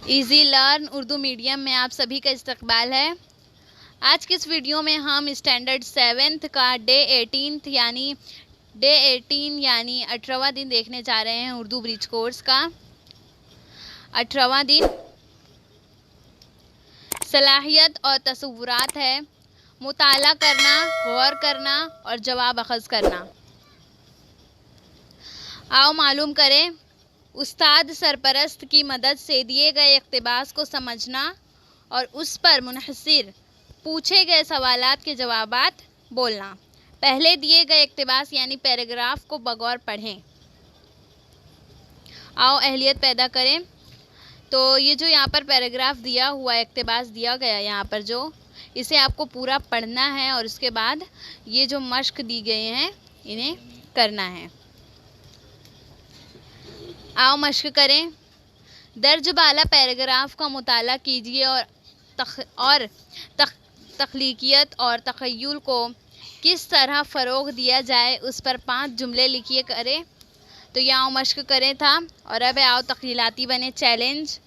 Easy learn Urdu medium میں آپ سبھی کا استقبال ہے۔ آج کی اس ویڈیو میں ہم اسٹینڈرڈ 7 کا ڈے 18 یعنی 18واں دن دیکھنے جا رہے ہیں۔ اردو برج کورس کا 18واں دن صلاحیت اور تصورات ہے، مطالعہ کرنا، غور کرنا اور جواب اخذ کرنا۔ آؤ معلوم کریں۔ استاد سرپرست کی مدد سے دیے گئے اقتباس کو سمجھنا اور اس پر منحصر پوچھے گئے سوالات کے جوابات بولنا۔ پہلے دیے گئے اقتباس یعنی پیراگراف کو بغور پڑھیں۔ آؤ اہلیت پیدا کریں۔ تو یہ جو یہاں پر پیراگراف دیا ہوا ہے، اقتباس دیا گیا یہاں پر جو، اسے آپ کو پورا پڑھنا ہے اور اس کے بعد یہ جو مشق دی گئے ہیں انہیں کرنا ہے۔ آؤ مشق کریں۔ درج بالا پیراگراف کا مطالعہ کیجیے اور تخلیقیت اور تخیل کو کس طرح فروغ دیا جائے اس پر 5 جملے لکھیے کریں۔ تو یہ آؤ مشق کریں تھا، اور اب آؤ تخیلاتی بنے چیلنج۔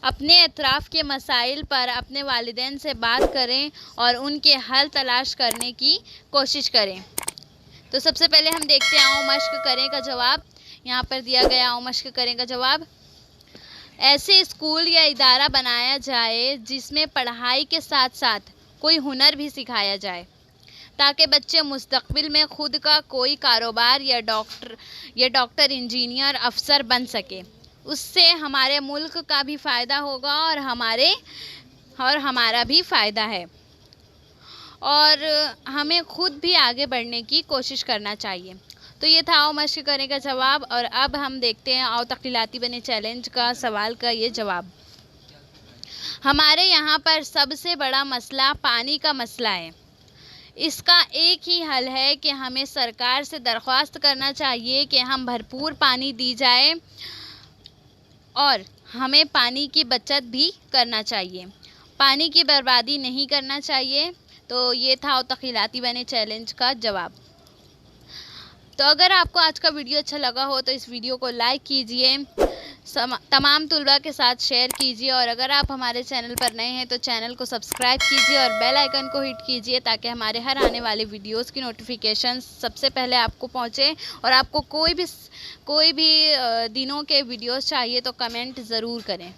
اپنے اطراف کے مسائل پر اپنے والدین سے بات کریں اور ان کے حل تلاش کرنے کی کوشش کریں۔ تو سب سے پہلے ہم دیکھتے ہیں آؤ مشق کریں کا جواب۔ یہاں پر دیا گیا آؤ مشق کریں کا جواب: ایسے اسکول یا ادارہ بنایا جائے جس میں پڑھائی کے ساتھ ساتھ کوئی ہنر بھی سکھایا جائے، تاکہ بچے مستقبل میں خود کا کوئی کاروبار یا ڈاکٹر، انجینئر، افسر بن سکے۔ اس سے ہمارے ملک کا بھی فائدہ ہوگا اور ہمارا بھی فائدہ ہے، اور ہمیں خود بھی آگے بڑھنے کی کوشش کرنا چاہیے۔ تو یہ تھا آؤ مشق کرنے کا جواب، اور اب ہم دیکھتے ہیں آؤ تخیلاتی بنے چیلنج کا سوال کا یہ جواب۔ ہمارے یہاں پر سب سے بڑا مسئلہ پانی کا مسئلہ ہے۔ اس کا ایک ہی حل ہے کہ ہمیں سرکار سے درخواست کرنا چاہیے کہ ہم بھرپور پانی دی جائے، اور ہمیں پانی کی بچت بھی کرنا چاہیے، پانی کی بربادی نہیں کرنا چاہیے۔ تو یہ تھا آؤ تخیلاتی بنے چیلنج کا جواب۔ تو اگر آپ کو آج کا ویڈیو اچھا لگا ہو تو اس ویڈیو کو لائک کیجئے، تمام طلباء کے ساتھ شیئر کیجئے، اور اگر آپ ہمارے چینل پر نئے ہیں تو چینل کو سبسکرائب کیجئے اور بیل آئیکن کو ہٹ کیجئے، تاکہ ہمارے ہر آنے والے ویڈیوز کی نوٹیفیکیشن سب سے پہلے آپ کو پہنچے۔ اور آپ کو کوئی بھی دنوں کے ویڈیوز چاہیے تو کمنٹ ضرور کریں۔